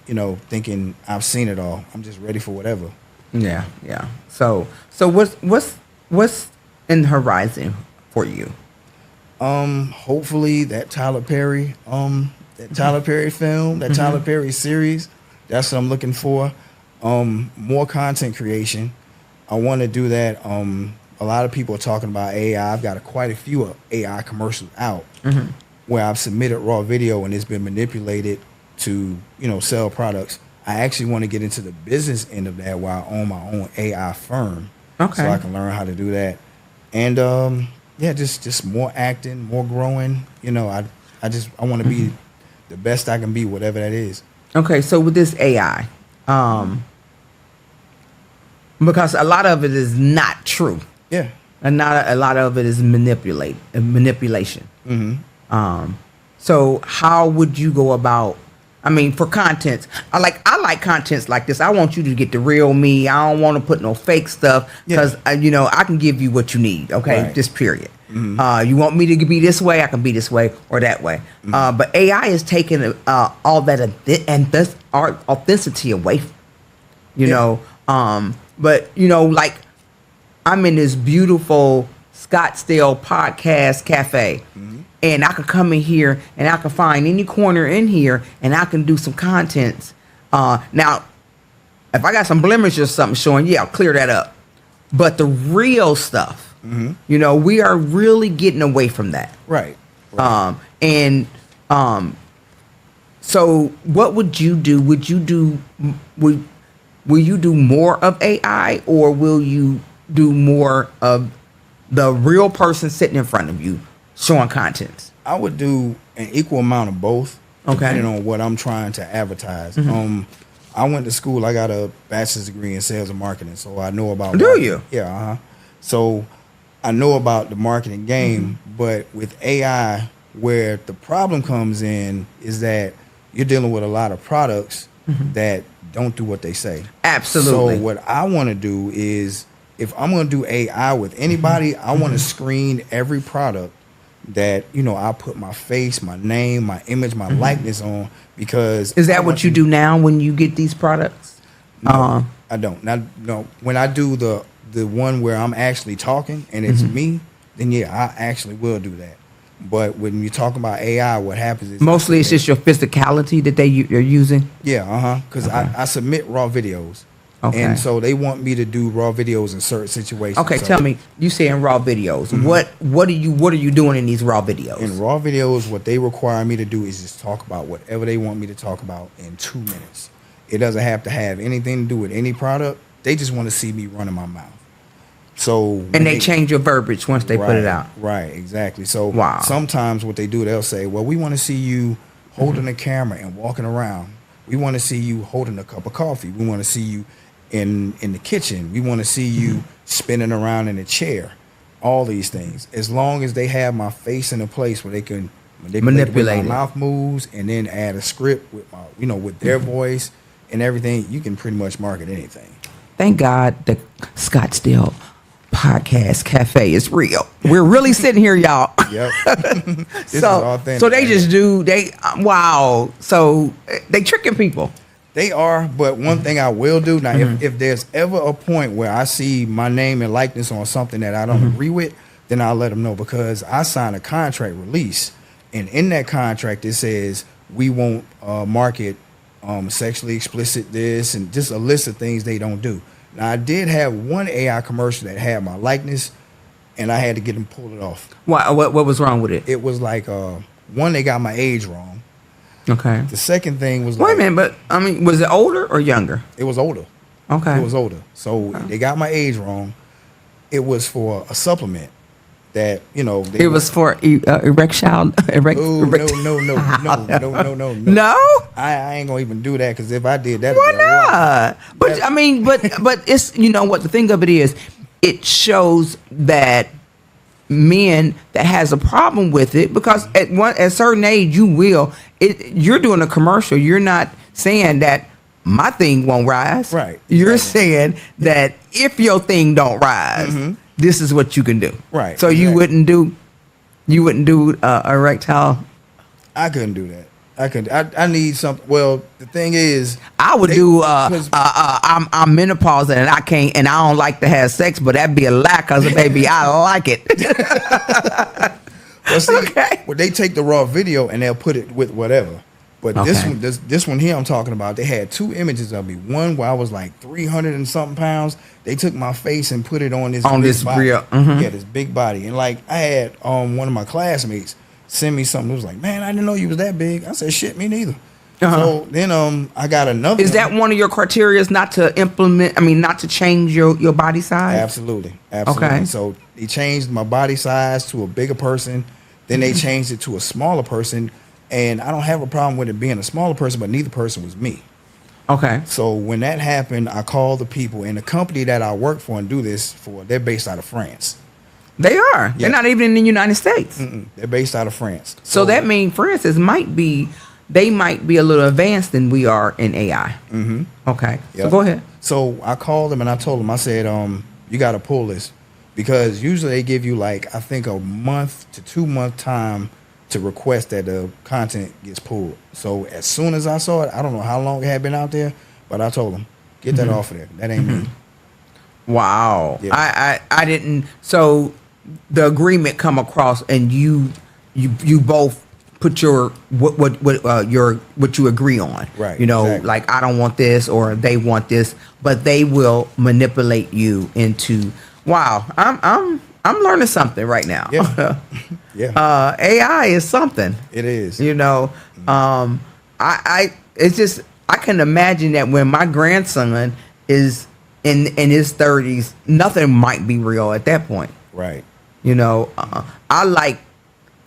thinking I've seen it all. I'm just ready for whatever. Yeah, yeah. So what's in the horizon for you? Hopefully that Tyler Perry film, that Tyler Perry series. That's what I'm looking for. More content creation. I want to do that. A lot of people are talking about AI. I've got quite a few AI commercials out where I've submitted raw video and it's been manipulated to, sell products. I actually want to get into the business end of that where I own my own AI firm. Okay. So I can learn how to do that. And just more acting, more growing. I want to be the best I can be, whatever that is. Okay, so with this AI, because a lot of it is not true. Yeah. And not a lot of it is manipulation. So how would you go about? I mean, for content, I like contents like this. I want you to get the real me. I don't want to put no fake stuff because I can give you what you need. Okay, Right. just period. You want me to be this way, I can be this way or that way. But AI is taking all that authenticity away. But like I'm in this beautiful Scottsdale podcast cafe. And I could come in here and I could find any corner in here and I can do some contents. Now, if I got some blemishes or something showing, I'll clear that up. But the real stuff, we are really getting away from that. Right. So what would you do? Will you do more of AI or will you do more of the real person sitting in front of you showing contents? I would do an equal amount of both, Okay. depending on what I'm trying to advertise. I went to school. I got a bachelor's degree in sales and marketing, so I know about. Do marketing. you? Yeah. So I know about the marketing game, but with AI, where the problem comes in is that you're dealing with a lot of products that don't do what they say. Absolutely. So what I want to do is, if I'm going to do AI with anybody, I want to screen every product that, I put my face, my name, my image, my likeness on, because Is that what you do now when you get these products? No, I don't. No. When I do the one where I'm actually talking and it's me, then I actually will do that. But when you're talking about AI, what happens is Mostly it's just your physicality that you're using. Yeah, because I submit raw videos. Okay. And so they want me to do raw videos in certain situations. Okay, So tell me, you saying raw videos. What are you doing in these raw videos? in raw videos, what they require me to do is just talk about whatever they want me to talk about in 2 minutes. It doesn't have to have anything to do with any product. They just want to see me running my mouth. So And they change your verbiage once they put it out. Right, exactly. So Wow. sometimes what they do, they'll say, well, we want to see you holding a camera and walking around. We want to see you holding a cup of coffee. We want to see you in the kitchen. We want to see you spinning around in a chair. All these things. As long as they have my face in a place where they can manipulate it. my mouth moves and then add a script with my, with their voice and everything, you can pretty much market anything. Thank God the Scottsdale podcast cafe is real. We're really sitting here, y'all. Yep. This is authentic. So they just do wow. So they tricking people. They are, but one thing I will do now, if there's ever a point where I see my name and likeness on something that I don't agree with, then I'll let them know, because I signed a contract release, and in that contract it says we won't market sexually explicit this and just a list of things they don't do. Now I did have one AI commercial that had my likeness, and I had to get them pulled it off. What was wrong with it? It was like one, they got my age wrong. Okay. The second thing was Wait a minute, but I mean, was it older or younger? It was older. Okay. It was older. So they got my age wrong. It was for a supplement that, It was for erectile. No. No. I ain't gonna even do that, because if I did that, Why not? But I mean, but it's what the thing of it is, it shows that men that has a problem with it, because at a certain age you're doing a commercial. You're not saying that my thing won't rise. Right, You're exactly. saying that if your thing don't rise, this is what you can do. Right, So you exactly. wouldn't do erectile. I couldn't do that. I couldn't. I need something. Well, the thing is, I would they- do. 'cause- I'm menopausal and I can't, and I don't like to have sex, but that'd be a lie, cause baby, I like it. well, see, Okay. well, they take the raw video and they'll put it with whatever. But Okay. this one here I'm talking about, they had 2 images of me. One where I was like 300 and something pounds. They took my face and put it on this On big this body. real- Yeah, this big body. And like I had one of my classmates send me something. It was like, man, I didn't know you was that big. I said, shit, me neither. Uh-huh. So then I got another. Is that one of your criteria? Not to implement? I mean, not to change your body size? Absolutely. Absolutely. Okay. So they changed my body size to a bigger person. Then they changed it to a smaller person. And I don't have a problem with it being a smaller person, but neither person was me. Okay. So when that happened, I called the people. And the company that I work for and do this for, they're based out of France. They are. Yeah. They're not even in the United States. They're based out of France. So that means, for instance, they might be a little advanced than we are in AI. Mm-hmm. Okay. So Yep. go ahead. So I called them and I told them, I said, you got to pull this. Because usually they give you like, I think a month to 2 month time to request that the content gets pulled. So as soon as I saw it, I don't know how long it had been out there, but I told them, get that off of there. That ain't me. Wow. Yeah. I didn't. So the agreement come across, and you both put your what you agree on. Right, You know, exactly. like I don't want this or they want this, but they will manipulate you into. Wow. I'm learning something right now. Yeah. Yeah, AI is something. it is. You know, it's just I can imagine that when my grandson is in his 30s, nothing might be real at that point. Right. You know, I like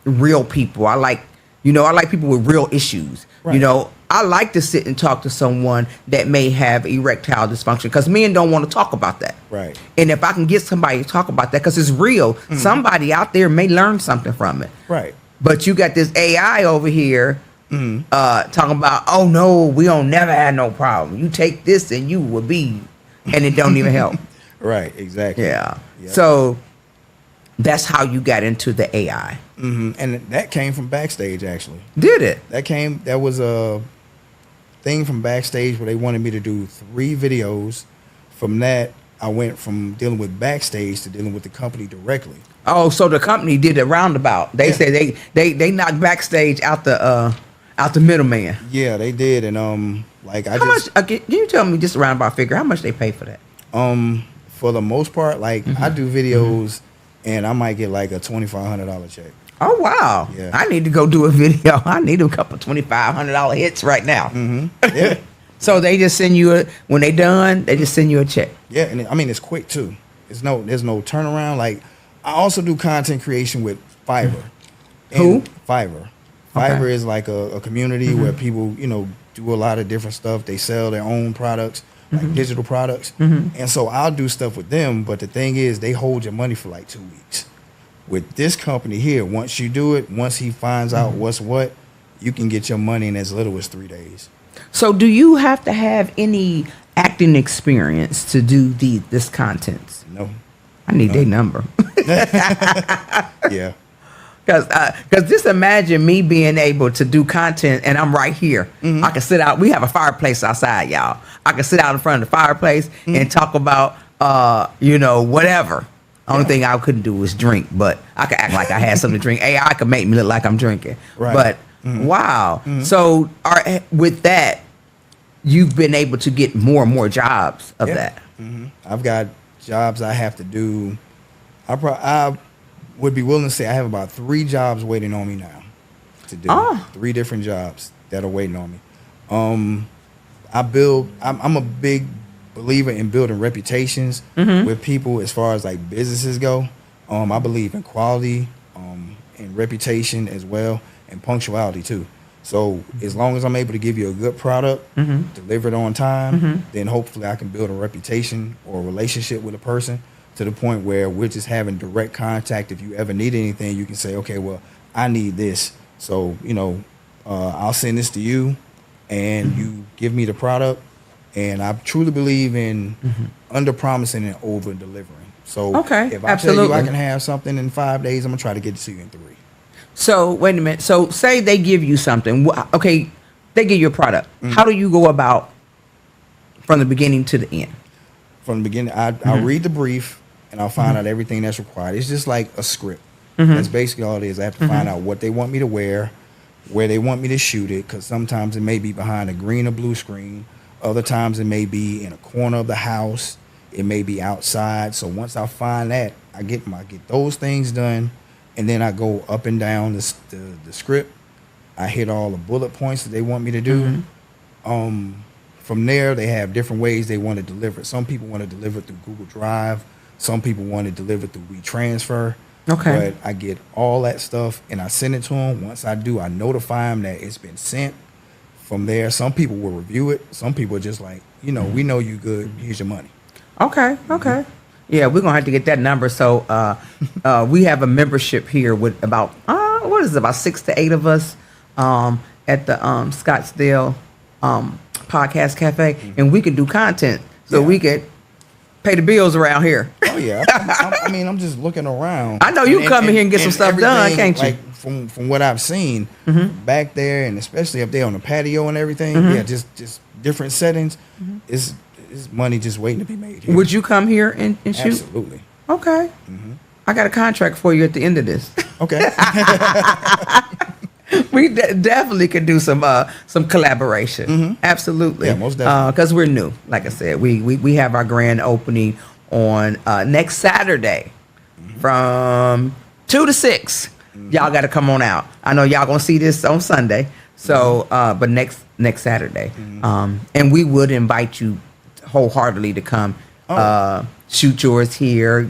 real people. I like people with real issues. You Right. know, I like to sit and talk to someone that may have erectile dysfunction, because men don't want to talk about that. Right. And if I can get somebody to talk about that, because it's real, somebody out there may learn something from it. Right. But you got this AI over here talking about, oh no, we don't never have no problem. You take this and you will be, and it don't even help. Right. Exactly. Yeah. Yep. So that's how you got into the AI. And that came from backstage, actually. Did it? That was a thing from backstage where they wanted me to do 3 videos. From that, I went from dealing with backstage to dealing with the company directly. Oh, so the company did a roundabout. They Yeah. said they knocked backstage out the middleman. Yeah, they did, and like I How just much? Can you tell me just a roundabout figure? How much they pay for that? for the most part, like I do videos, and I might get like a $2,500 check. Oh wow! Yeah. I need to go do a video. I need a couple $2,500 hits right now. Yeah, So they just send you when they done. They just send you a check. yeah, and I mean it's quick too. There's no turnaround. Like I also do content creation with Fiverr. Who? Fiverr. Okay. Fiverr is like a community where people, do a lot of different stuff. They sell their own products, like digital products. And so I'll do stuff with them. But the thing is, they hold your money for like 2 weeks. With this company here, once you do it, once he finds out what's what, you can get your money in as little as 3 days. So do you have to have any acting experience to do this content? No. I need their number. Yeah. Because just imagine me being able to do content and I'm right here. I can sit out. We have a fireplace outside, y'all. I can sit out in front of the fireplace and talk about, whatever. Only thing I couldn't do was drink, but I could act like I had something to drink. AI could make me look like I'm drinking. Right. But wow. So with that, you've been able to get more and more jobs of that. I've got jobs I have to do. I would be willing to say I have about 3 jobs waiting on me now to do. Oh. 3 different jobs that are waiting on me. I'm a big believer in building reputations with people as far as like businesses go. I believe in quality, and reputation as well, and punctuality too. So as long as I'm able to give you a good product, deliver it on time, then hopefully I can build a reputation or a relationship with a person to the point where we're just having direct contact. If you ever need anything, you can say, okay, well, I need this. So, I'll send this to you and you give me the product And I truly believe in under promising and over delivering. So Okay, if I absolutely. tell you I can have something in 5 days, I'm gonna try to get it to you in 3. So wait a minute. So say they give you something. Okay, they give you a product. How do you go about from the beginning to the end? From the beginning, I'll read the brief and I'll find out everything that's required. It's just like a script. That's basically all it is. I have to find out what they want me to wear, where they want me to shoot it, because sometimes it may be behind a green or blue screen. Other times it may be in a corner of the house. It may be outside. So once I find that, I get those things done, and then I go up and down the script. I hit all the bullet points that they want me to do. From there, they have different ways they want to deliver it. Some people want to deliver it through Google Drive. Some people want to deliver it through WeTransfer. Okay. But I get all that stuff and I send it to them. Once I do, I notify them that it's been sent. From there, some people will review it. Some people are just like, we know you good. Here's your money. Okay. Yeah, we're gonna have to get that number. So we have a membership here with about about 6 to 8 of us at the Scottsdale Podcast Cafe, and we can do content. So we could pay the bills around here. Oh yeah, I'm just looking around. I know you come in here and get some stuff done, can't you? Like from what I've seen back there, and especially up there on the patio and everything. Yeah, just different settings. Is money just waiting to be made here. Would you come here and shoot? Absolutely. Okay. I got a contract for you at the end of this. Okay. We definitely could do some collaboration. Absolutely. Yeah, most definitely. Because we're new. Like I said, we have our grand opening on next Saturday from 2 to 6. Y'all got to come on out. I know y'all gonna see this on Sunday. So, but next Saturday, and we would invite you wholeheartedly to come shoot yours here.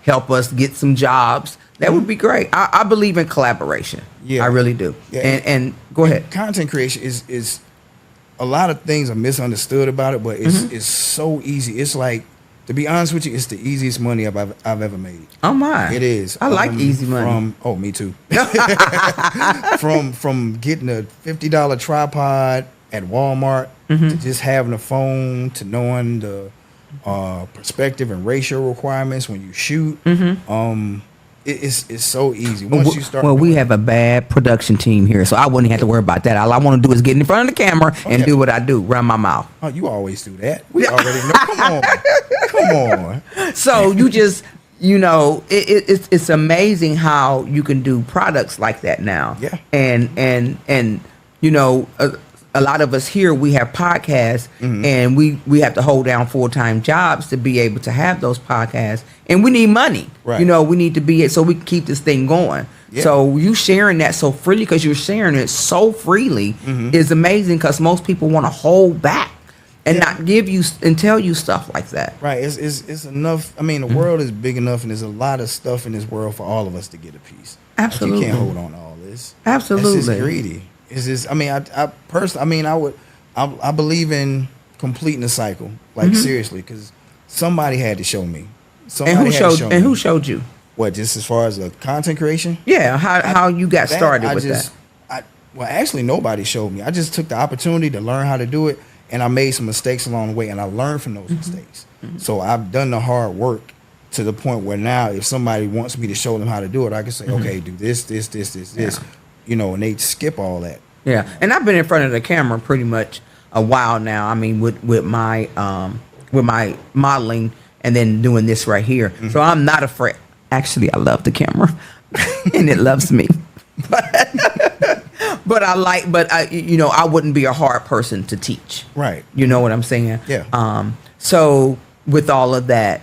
Help us get some jobs. That would be great. I believe in collaboration. Yeah, I really do. Yeah. And go ahead. Content creation is a lot of things are misunderstood about it, but it's so easy. It's like, to be honest with you, it's the easiest money I've ever made. Oh my! It is. I like easy money. Me too. from getting a $50 tripod at Walmart to just having a phone to knowing the perspective and ratio requirements when you shoot. It's so easy once you start. Well, we have a bad production team here, so I wouldn't have to worry about that. All I want to do is get in front of the camera and do what I do, run my mouth. Oh, you always do that. We already know. Come on. So you just, it's amazing how you can do products like that now. Yeah. And a lot of us here, we have podcasts, and we have to hold down full-time jobs to be able to have those podcasts, and we need money. Right. We need to be it so we can keep this thing going. Yeah. So you sharing that so freely, because you're sharing it so freely, is amazing, because most people want to hold back and not give you and tell you stuff like that. Right. It's enough. I mean, the world is big enough, and there's a lot of stuff in this world for all of us to get a piece. Absolutely. Like, you can't hold on to all this. Absolutely. It's just greedy. It's just, I personally, I believe in completing the cycle, like seriously, because somebody had to show me. Who showed you? What, just as far as the content creation? Yeah, how you got started with that? Well, actually, nobody showed me. I just took the opportunity to learn how to do it, and I made some mistakes along the way, and I learned from those mistakes. So I've done the hard work to the point where now, if somebody wants me to show them how to do it, I can say, okay, do this. And they skip all that. Yeah, and I've been in front of the camera pretty much a while now. I mean, with my modeling and then doing this right here. So I'm not afraid. Actually, I love the camera, and it loves me. But I wouldn't be a hard person to teach. Right. You know what I'm saying? Yeah. So with all of that,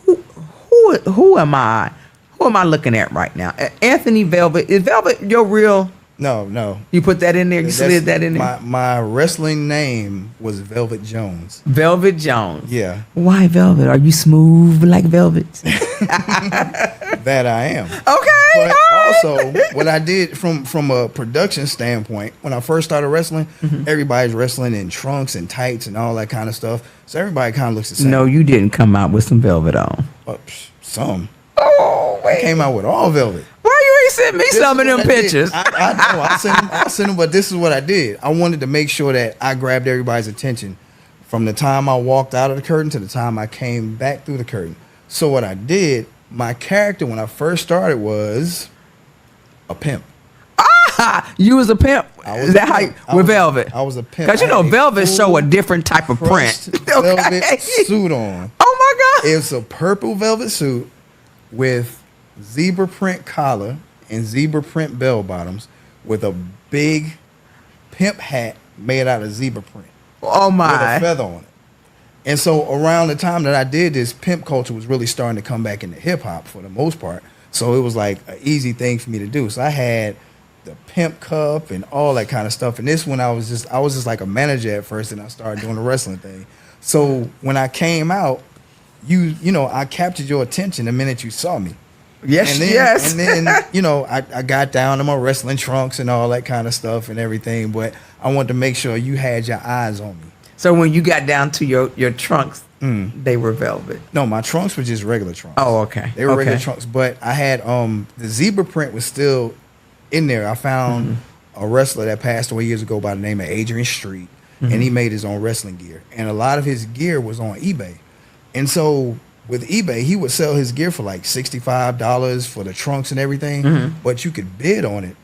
who am I? Who am I looking at right now? Anthony Velvet. Is Velvet your real? No. You put that in there? You slid that in there? My wrestling name was Velvet Jones. Velvet Jones. Yeah. Why Velvet? Are you smooth like velvet? That I am. Okay. But also, what I did from a production standpoint, when I first started wrestling, everybody's wrestling in trunks and tights and all that kind of stuff. So everybody kind of looks the same. No, you didn't come out with some velvet on. Some. Oh, wait. I came out with all velvet. Why you ain't sent me some of them pictures? I know. I'll send them, but this is what I did. I wanted to make sure that I grabbed everybody's attention from the time I walked out of the curtain to the time I came back through the curtain. So what I did, my character when I first started was a pimp. You was a pimp. Is that how with Velvet? I was a pimp. Because you know Velvet show a different type of print. Velvet suit on. Oh my God! It's a purple velvet suit with zebra print collar and zebra print bell bottoms with a big pimp hat made out of zebra print. Oh my! With a feather on it. And so around the time that I did this, pimp culture was really starting to come back into hip hop for the most part. So it was like an easy thing for me to do. So I had the pimp cup and all that kind of stuff. And this one I was just like a manager at first, and I started doing the wrestling thing. So when I came out, you know, I captured your attention the minute you saw me. Yes, and then, yes. And then, you know, I got down to my wrestling trunks and all that kind of stuff and everything. But I wanted to make sure you had your eyes on me. So when you got down to your trunks, they were velvet. No, my trunks were just regular trunks. Oh, okay. They were regular trunks. But I had the zebra print was still in there. I found a wrestler that passed away years ago by the name of Adrian Street, and he made his own wrestling gear. And a lot of his gear was on eBay. And so with eBay, he would sell his gear for like $65 for the trunks and everything, but you could bid on it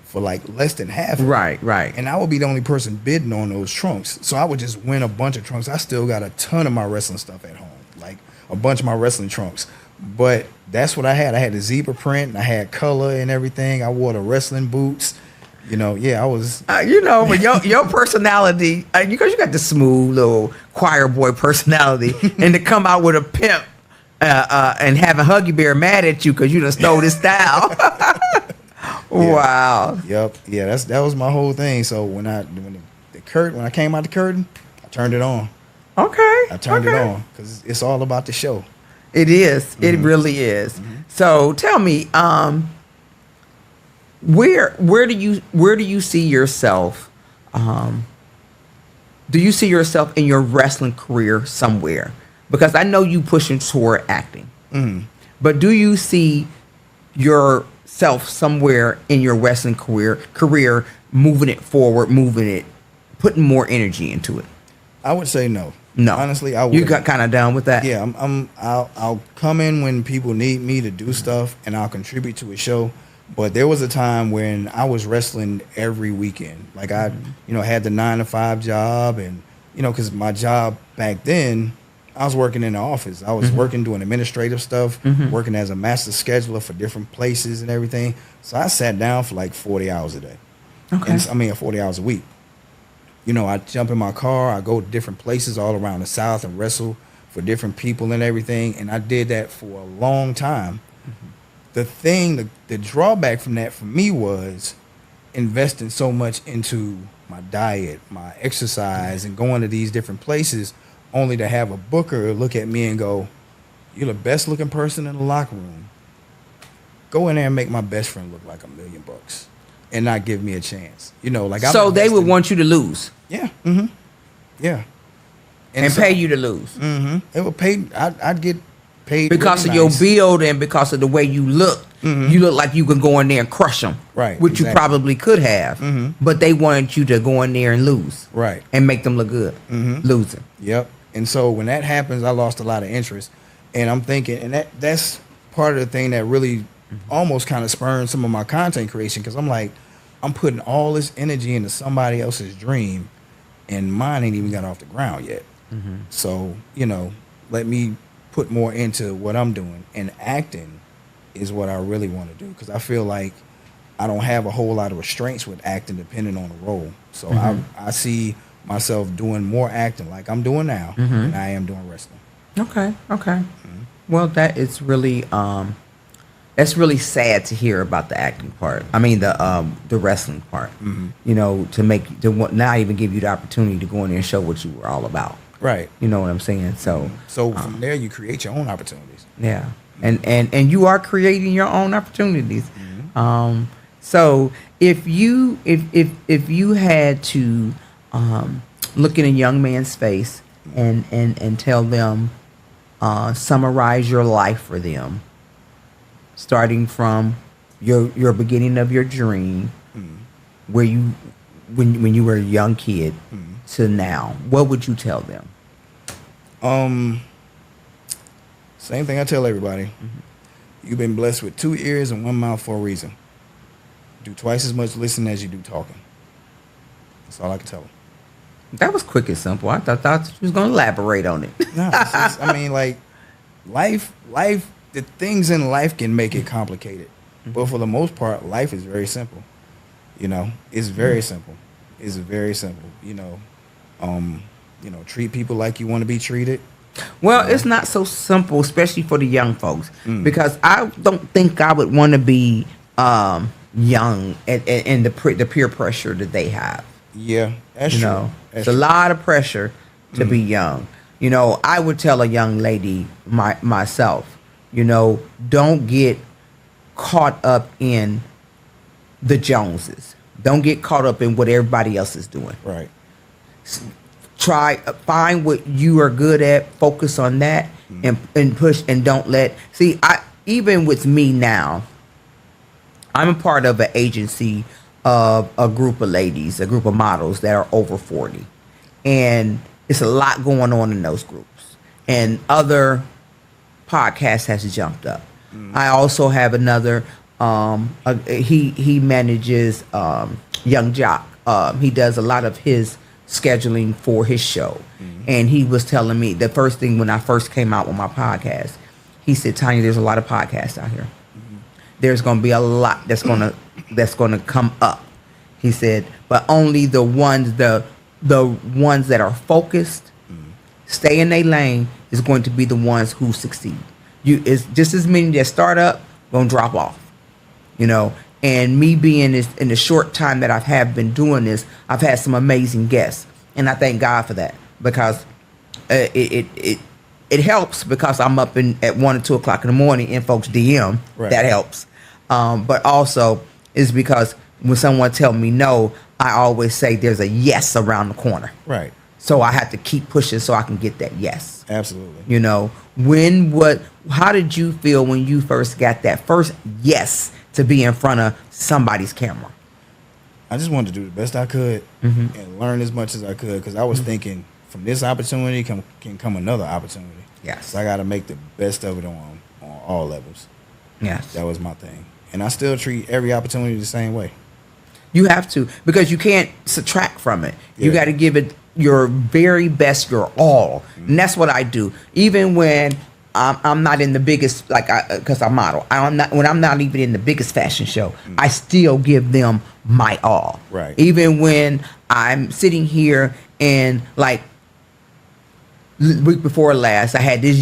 for like less than half. Right. And I would be the only person bidding on those trunks. So I would just win a bunch of trunks. I still got a ton of my wrestling stuff at home, like a bunch of my wrestling trunks. But that's what I had. I had the zebra print, and I had color and everything. I wore the wrestling boots. You know, yeah, I was. You know, but your personality, because you got the smooth little choir boy personality, and to come out with a pimp and having Huggy Bear mad at you because you done stole his style. Wow. Yep. Yeah, that was my whole thing. So when I came out the curtain, I turned it on. Okay. I turned it on because it's all about the show. It is. It really is. So tell me, where do you see yourself? Do you see yourself in your wrestling career somewhere? Because I know you pushing toward acting, but do you see yourself somewhere in your wrestling career moving it forward, putting more energy into it? I would say no. No, honestly, I would. You got kind of done with that. Yeah, I'll come in when people need me to do stuff, and I'll contribute to a show. But there was a time when I was wrestling every weekend. Like I, had the 9-to-5 job, and because my job back then, I was working in the office. I was working doing administrative stuff, working as a master scheduler for different places and everything. So I sat down for like 40 hours a day. Okay. 40 hours a week. I jump in my car, I go to different places all around the South and wrestle for different people and everything. And I did that for a long time. The drawback from that for me was investing so much into my diet, my exercise, and going to these different places only to have a booker look at me and go, "You're the best looking person in the locker room. Go in there and make my best friend look like $1 million and not give me a chance." So they would want you to lose. Yeah. Yeah. And pay you to lose. It would pay. I'd get paid because really of nice. your build and because of the way you look. You look like you could go in there and crush them. Right. Which you probably could have. But they wanted you to go in there and lose. Right. And make them look good. Losing. Yep. And so when that happens, I lost a lot of interest. And I'm thinking, and that's part of the thing that really almost kind of spurned some of my content creation, because I'm like, I'm putting all this energy into somebody else's dream, and mine ain't even got off the ground yet. So, let me put more into what I'm doing. And acting is what I really want to do, because I feel like I don't have a whole lot of restraints with acting depending on the role. So I see myself doing more acting like I'm doing now than I am doing wrestling. Okay. Well, that is really that's really sad to hear about the acting part. I mean the wrestling part. To not even give you the opportunity to go in there and show what you were all about. Right. You know what I'm saying? So from there you create your own opportunities. Yeah. And you are creating your own opportunities. So if you had to look in a young man's face and tell them, summarize your life for them, starting from your beginning of your dream, where you when you were a young kid, to now, what would you tell them? Same thing I tell everybody. You've been blessed with 2 ears and 1 mouth for a reason. Do twice as much listening as you do talking. That's all I can tell them. That was quick and simple. I thought you was gonna elaborate on it. No, I mean, like, life, the things in life can make it complicated. But for the most part, life is very simple. You know, it's very simple. It's very simple. You know, treat people like you want to be treated. Well, it's not so simple, especially for the young folks, because I don't think I would want to be young and the peer pressure that they have. Yeah, that's true. Know, it's a lot of pressure to be young. You know, I would tell a young lady myself, you know, don't get caught up in the Joneses. Don't get caught up in what everybody else is doing. Right. Find what you are good at, focus on that, and push, and don't let. See, even with me now, I'm a part of an agency of a group of ladies, a group of models that are over 40, and it's a lot going on in those groups. And other podcasts has jumped up. I also have another. He manages Young Jock. He does a lot of his scheduling for his show. And he was telling me the first thing when I first came out with my podcast, he said, Tonya, there's a lot of podcasts out here. There's going to be a lot that's going to come up. He said, but only the ones that are focused, stay in their lane, is going to be the ones who succeed. It's just as many that start up going to drop off. You know, and me being in the short time that I've been doing this, I've had some amazing guests, and I thank God for that, because it helps, because I'm up at 1 or 2 o'clock in the morning in folks' DM. Right. That helps, but also is because when someone tell me no, I always say there's a yes around the corner. Right. So I have to keep pushing so I can get that yes. Absolutely. You know, how did you feel when you first got that first yes to be in front of somebody's camera? I just wanted to do the best I could and learn as much as I could, because I was thinking from this opportunity can come another opportunity. Yes. So I got to make the best of it on all levels. Yes. That was my thing. And I still treat every opportunity the same way. You have to, because you can't subtract from it. Yeah. You got to give it your very best, your all. And that's what I do. Even when I'm not in the biggest, because I model. When I'm not even in the biggest fashion show, I still give them my all. Right. Even when I'm sitting here and week before last, I had this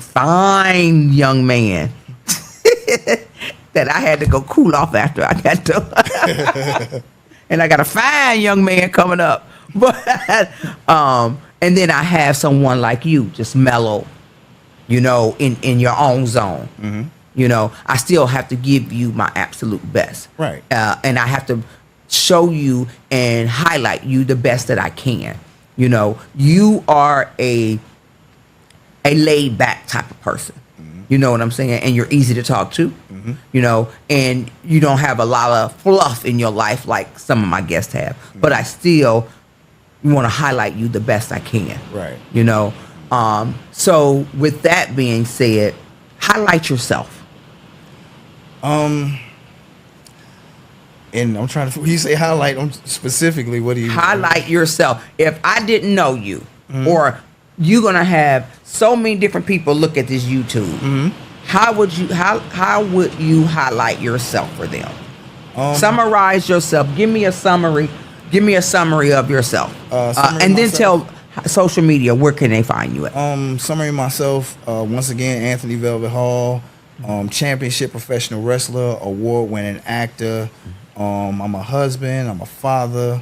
fine young man that I had to go cool off after I got done. And I got a fine young man coming up. But and then I have someone like you, just mellow, you know, in your own zone. You know, I still have to give you my absolute best. Right. And I have to show you and highlight you the best that I can. You know, you are a laid back type of person. You know what I'm saying? And you're easy to talk to. You know, and you don't have a lot of fluff in your life like some of my guests have. But I still want to highlight you the best I can. Right. You know, so with that being said, highlight yourself. And I'm trying to. When you say highlight, specifically, what do you highlight yourself? If I didn't know you, or you're gonna have so many different people look at this YouTube, how would you highlight yourself for them? Summarize yourself. Give me a summary. Give me a summary of yourself, and then tell social media where can they find you at. Summary of myself. Once again, Anthony Velvet Hall, championship professional wrestler, award-winning actor. I'm a husband. I'm a father.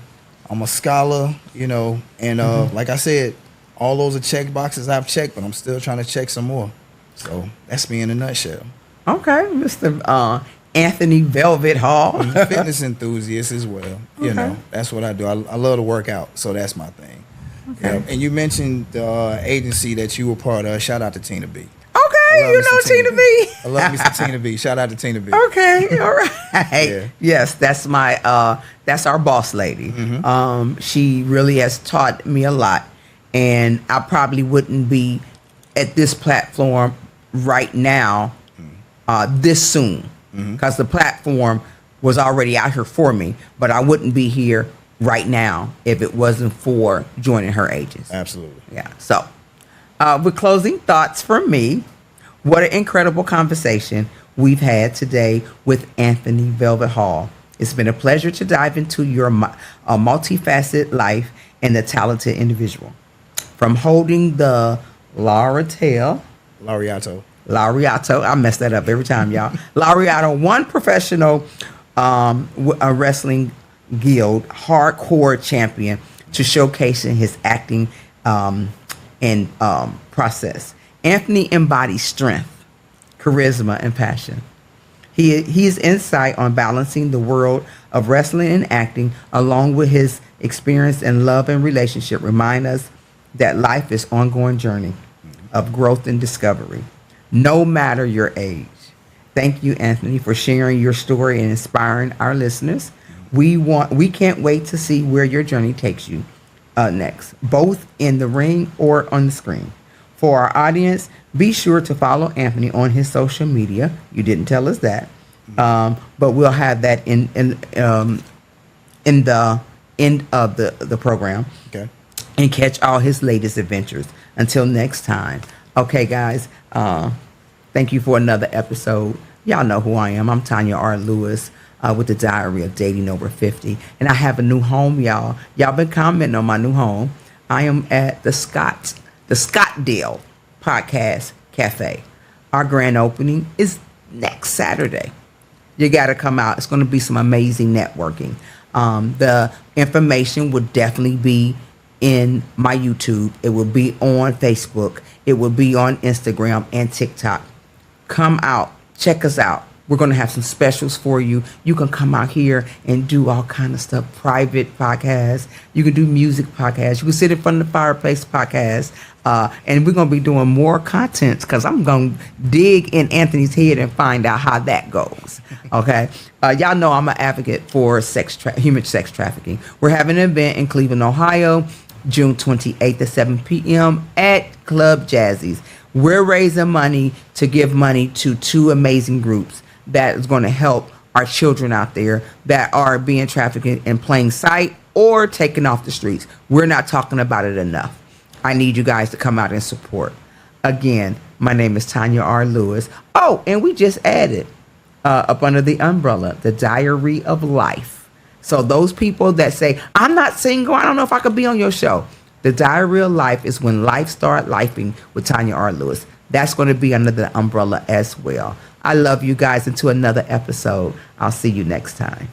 I'm a scholar. You know, and like I said, all those are check boxes I've checked, but I'm still trying to check some more. So that's me in a nutshell. Okay, Mr. Anthony Velvet Hall. Fitness enthusiast as well. Okay. You know, that's what I do. I love to work out, so that's my thing. Okay. Yeah. And you mentioned the agency that you were part of. Shout out to Tina B. Okay. Okay, you know Tina B. I love me some Tina B. Shout out to Tina B. Okay, all right. Yeah. Yes, that's that's our boss lady. She really has taught me a lot, and I probably wouldn't be at this platform right now this soon, because the platform was already out here for me, but I wouldn't be here right now if it wasn't for joining her ages. Absolutely. Yeah. So, with closing thoughts from me, what an incredible conversation we've had today with Anthony Velvet Hall. It's been a pleasure to dive into your multifaceted life and the talented individual. From holding the Laureato, I mess that up every time, y'all. Laureato, one professional wrestling guild hardcore champion, to showcasing his acting and process. Anthony embodies strength, charisma, and passion. His insight on balancing the world of wrestling and acting, along with his experience in love and relationship, remind us that life is an ongoing journey of growth and discovery, no matter your age. Thank you, Anthony, for sharing your story and inspiring our listeners. We can't wait to see where your journey takes you next, both in the ring or on the screen. For our audience, be sure to follow Anthony on his social media. You didn't tell us that, but we'll have that in the end of the program. Okay. And catch all his latest adventures. Until next time. Okay, guys. Thank you for another episode. Y'all know who I am. I'm Tonya R Lewis with the Diary of Dating Over 50. And I have a new home, y'all. Y'all been commenting on my new home. I am at the Scottdale Podcast Cafe. Our grand opening is next Saturday. You got to come out. It's going to be some amazing networking. The information will definitely be in my YouTube. It will be on Facebook. It will be on Instagram and TikTok. Come out. Check us out. We're going to have some specials for you. You can come out here and do all kind of stuff. Private podcasts. You can do music podcasts. You can sit in front of the fireplace podcast. And we're going to be doing more content, because I'm going to dig in Anthony's head and find out how that goes. Okay. Y'all know I'm an advocate for human sex trafficking. We're having an event in Cleveland, Ohio, June 28th at 7 p.m. at Club Jazzy's. We're raising money to give money to two amazing groups that is going to help our children out there that are being trafficked in plain sight or taken off the streets. We're not talking about it enough. I need you guys to come out and support. Again, my name is Tonya R Lewis. Oh, and we just added up under the umbrella, the Diary of Life. So those people that say, I'm not single, I don't know if I could be on your show. The Diary of Life is when life start lifing with Tonya R Lewis. That's going to be under the umbrella as well. I love you guys. Until another episode. I'll see you next time.